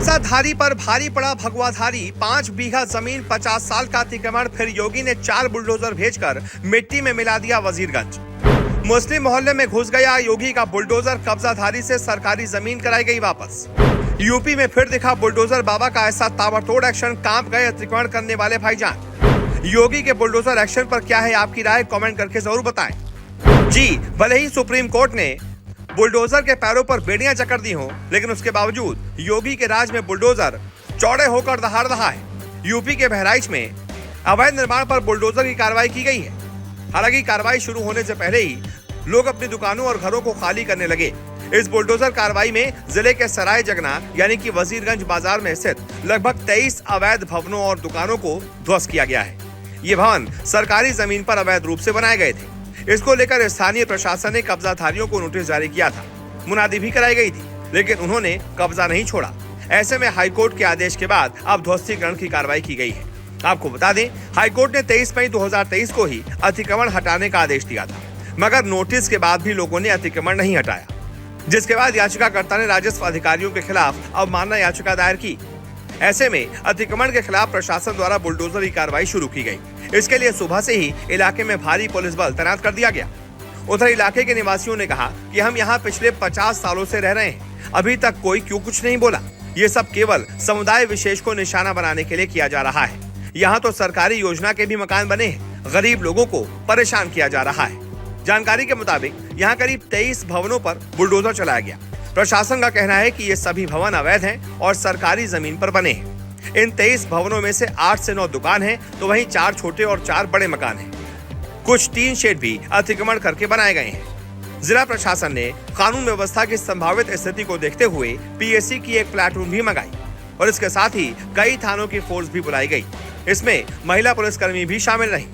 कब्जाधारी पर भारी पड़ा भगवाधारी। 5 बीघा जमीन 50 साल का अतिक्रमण, फिर योगी ने 4 बुलडोजर भेजकर मिट्टी में मिला दिया वजीरगंज। मुस्लिम मोहल्ले में घुस गया योगी का बुलडोजर, कब्जाधारी से सरकारी जमीन कराई गई वापस। यूपी में फिर दिखा बुलडोजर बाबा का ऐसा ताबड़तोड़ एक्शन, कांप गए अतिक्रमण करने वाले भाईजान। योगी के बुलडोजर एक्शन पर क्या है आपकी राय, कमेंट करके जरूर बताएं। जी, भले ही सुप्रीम कोर्ट ने बुलडोजर के पैरों पर बेड़ियां जकड़ दी हो, लेकिन उसके बावजूद योगी के राज में बुलडोजर चौड़े होकर दहाड़ रहा है। यूपी के बहराइच में अवैध निर्माण पर बुलडोजर की कार्रवाई की गई है। हालांकि कार्रवाई शुरू होने से पहले ही लोग अपनी दुकानों और घरों को खाली करने लगे। इस बुलडोजर कार्रवाई में जिले के सराय जगना यानी कि वजीरगंज बाजार में स्थित लगभग 23 अवैध भवनों और दुकानों को ध्वस्त किया गया है। ये भवन सरकारी जमीन पर अवैध रूप से बनाए गए थे। इसको लेकर स्थानीय प्रशासन ने कब्जाधारियों को नोटिस जारी किया था, मुनादी भी कराई गई थी, लेकिन उन्होंने कब्जा नहीं छोड़ा। ऐसे में हाईकोर्ट के आदेश के बाद अब ध्वस्तीकरण की कार्रवाई की गई है। आपको बता दें, हाईकोर्ट ने 23 मई 2023 को ही अतिक्रमण हटाने का आदेश दिया था, मगर नोटिस के बाद भी लोगों ने अतिक्रमण नहीं हटाया, जिसके बाद याचिकाकर्ता ने राजस्व अधिकारियों के खिलाफ अवमानना याचिका दायर की। ऐसे में अतिक्रमण के खिलाफ प्रशासन द्वारा बुलडोजर की कार्रवाई शुरू की गई। इसके लिए सुबह से ही इलाके में भारी पुलिस बल तैनात कर दिया गया। उधर इलाके के निवासियों ने कहा कि हम यहाँ पिछले 50 सालों से रह रहे हैं, अभी तक कोई क्यों कुछ नहीं बोला। ये सब केवल समुदाय विशेष को निशाना बनाने के लिए किया जा रहा है। यहाँ तो सरकारी योजना के भी मकान बने हैं, गरीब लोगों को परेशान किया जा रहा है। जानकारी के मुताबिक यहाँ करीब 23 भवनों पर बुलडोजर चलाया गया। प्रशासन का कहना है कि ये सभी भवन अवैध हैं और सरकारी जमीन पर बने हैं। इन 23 भवनों में से 8 से 9 दुकान हैं, तो वहीं 4 छोटे और 4 बड़े मकान हैं। कुछ टीन शेड भी अतिक्रमण करके बनाए गए हैं। जिला प्रशासन ने कानून व्यवस्था की संभावित स्थिति को देखते हुए पीएससी की एक प्लाटून भी मंगाई और इसके साथ ही कई थानों की फोर्स भी बुलाई गई। इसमें महिला पुलिसकर्मी भी शामिल रही।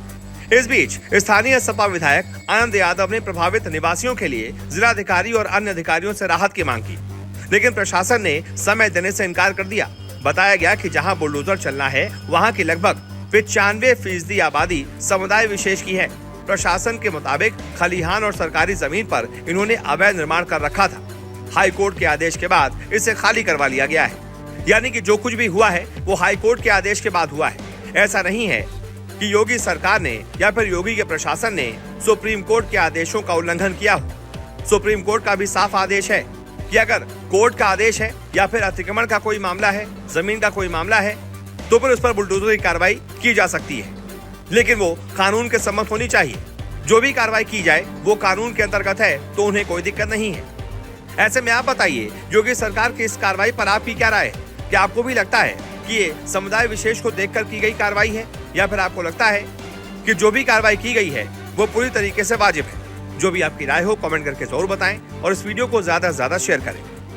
इस बीच स्थानीय सपा विधायक आनंद यादव ने प्रभावित निवासियों के लिए जिलाधिकारी और अन्य अधिकारियों से राहत की मांग की, लेकिन प्रशासन ने समय देने से इनकार कर दिया। बताया गया कि जहां बुलडोजर चलना है, वहां की लगभग 95% आबादी समुदाय विशेष की है। प्रशासन के मुताबिक खलिहान और सरकारी जमीन पर इन्होंने अवैध निर्माण कर रखा था। हाई कोर्ट के आदेश के बाद इसे खाली करवा लिया गया है। यानी कि जो कुछ भी हुआ है वो हाई कोर्ट के आदेश के बाद हुआ है। ऐसा नहीं है कि योगी सरकार ने या फिर योगी के प्रशासन ने सुप्रीम कोर्ट के आदेशों का उल्लंघन किया हो। सुप्रीम कोर्ट का भी साफ आदेश है कि अगर कोर्ट का आदेश है या फिर अतिक्रमण का कोई मामला है, जमीन का कोई मामला है, तो फिर उस पर बुलडोजर की कार्रवाई की जा सकती है, लेकिन वो कानून के सम्मत होनी चाहिए। जो भी कार्रवाई की जाए वो कानून के अंतर्गत है, तो उन्हें कोई दिक्कत नहीं है। ऐसे में आप बताइए, योगी सरकार की इस कार्रवाई पर आपकी क्या राय है? क्या आपको भी लगता है कि ये समुदाय विशेष को देखकर की गई कार्रवाई है, या फिर आपको लगता है कि जो भी कार्रवाई की गई है वो पूरी तरीके से वाजिब है? जो भी आपकी राय हो कमेंट करके जरूर बताएं और इस वीडियो को ज्यादा से ज्यादा शेयर करें।